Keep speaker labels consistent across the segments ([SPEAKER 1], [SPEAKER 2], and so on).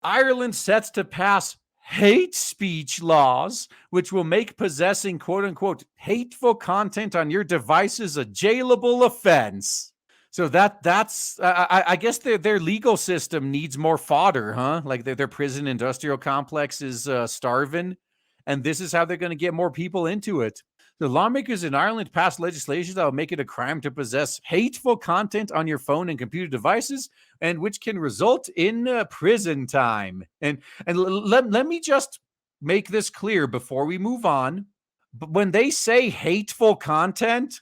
[SPEAKER 1] Ireland sets to pass hate speech laws, which will make possessing quote unquote hateful content on your devices a jailable offense. So that's I guess their legal system needs more fodder, huh? Like their prison industrial complex is starving, and this is how they're going to get more people into it. The lawmakers in Ireland passed legislation that will make it a crime to possess hateful content on your phone and computer devices, and which can result in prison time. And let me just make this clear before we move on. But when they say hateful content,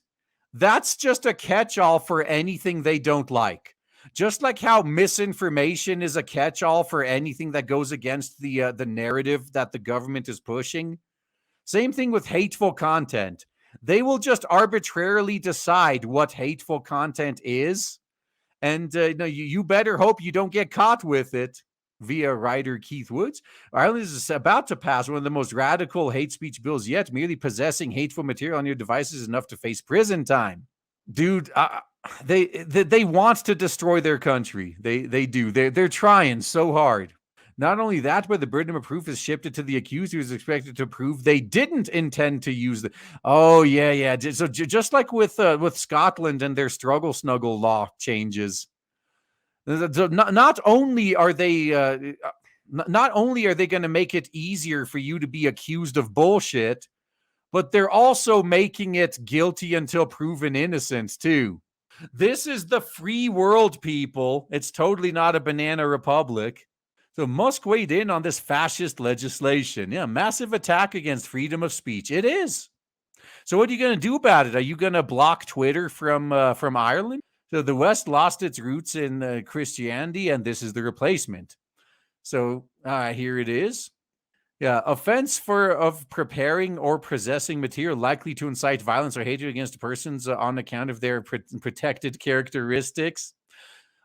[SPEAKER 1] that's just a catch-all for anything they don't like. Just like how misinformation is a catch-all for anything that goes against the narrative that the government is pushing. Same thing with hateful content. They will just arbitrarily decide what hateful content is. And you better hope you don't get caught with it. Via writer Keith Woods, Ireland is about to pass one of the most radical hate speech bills yet. Merely possessing hateful material on your devices is enough to face prison time. Dude, they want to destroy their country. They do. They're trying so hard. Not only that, but the burden of proof is shifted to the accused, who is expected to prove they didn't intend to use the. Oh yeah. So just like with Scotland and their struggle snuggle law changes, not only are they going to make it easier for you to be accused of bullshit, but they're also making it guilty until proven innocent too. This is the free world, people. It's totally not a banana republic. So Musk weighed in on this fascist legislation. Yeah, massive attack against freedom of speech. It is. So what are you going to do about it? Are you going to block Twitter from Ireland? So the West lost its roots in Christianity, and this is the replacement. So here it is. Yeah, offense of preparing or possessing material likely to incite violence or hatred against persons on account of their protected characteristics.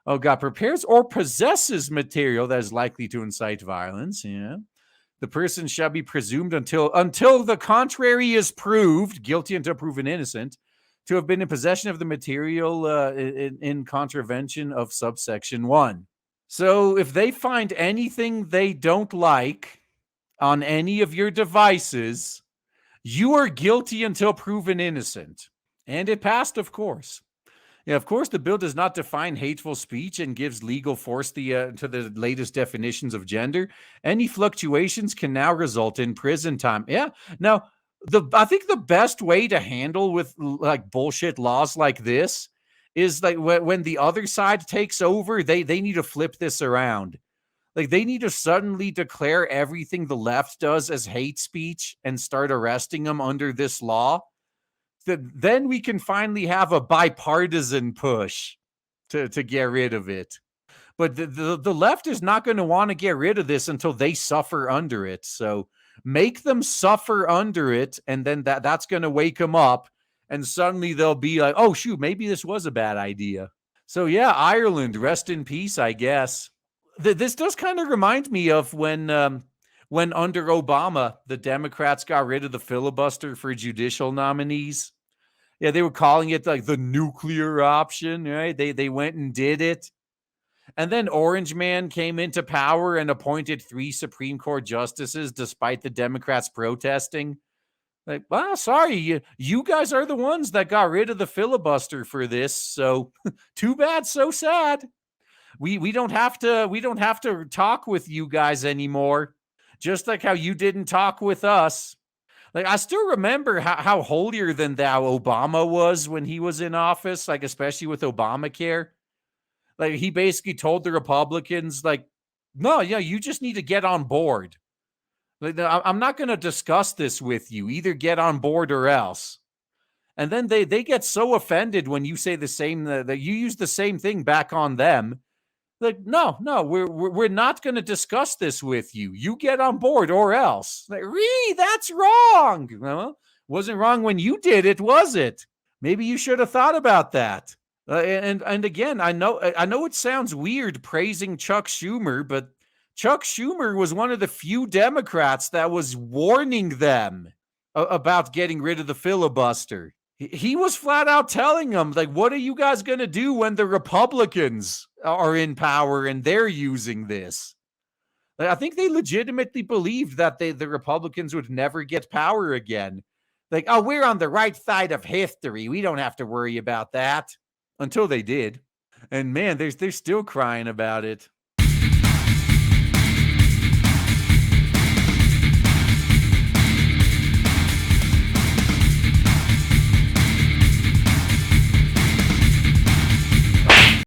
[SPEAKER 1] Oh God, prepares or possesses material that is likely to incite violence. Yeah. The person shall be presumed until the contrary is proved, guilty until proven innocent, to have been in possession of the material in contravention of subsection 1. So if they find anything they don't like on any of your devices, you are guilty until proven innocent. And it passed, of course. Yeah, of course, the bill does not define hateful speech and gives legal force to the latest definitions of gender. Any fluctuations can now result in prison time. Yeah. Now, I think the best way to handle with like bullshit laws like this is like when the other side takes over, they need to flip this around. Like they need to suddenly declare everything the left does as hate speech and start arresting them under this law. Then we can finally have a bipartisan push to get rid of it. But the left is not going to want to get rid of this until they suffer under it. So make them suffer under it, and then that's going to wake them up, and suddenly they'll be like, oh, shoot, maybe this was a bad idea. So yeah, Ireland, rest in peace, I guess. This does kind of remind me of when under Obama, the Democrats got rid of the filibuster for judicial nominees. Yeah, they were calling it like the nuclear option, right? They went and did it. And then Orange Man came into power and appointed 3 Supreme Court justices despite the Democrats protesting. Like, well, sorry, you guys are the ones that got rid of the filibuster for this. So too bad, so sad. We don't have to talk with you guys anymore. Just like how you didn't talk with us. Like, I still remember how holier than thou Obama was when he was in office, like, especially with Obamacare. Like, he basically told the Republicans, like, no, yeah, you just need to get on board. Like, I'm not going to discuss this with you. Either get on board or else. And then they get so offended when you say the same, that you use the same thing back on them. Like, no, we're not going to discuss this with you. You get on board or else. Like, that's wrong. Well, wasn't wrong when you did it, was it? Maybe you should have thought about that. And again, I know it sounds weird praising Chuck Schumer, but Chuck Schumer was one of the few Democrats that was warning them about getting rid of the filibuster. He was flat out telling them, like, what are you guys going to do when the Republicans are in power and they're using this? I think they legitimately believed that the Republicans would never get power again. Like, oh, we're on the right side of history. We don't have to worry about that. Until they did. And man, they're still crying about it.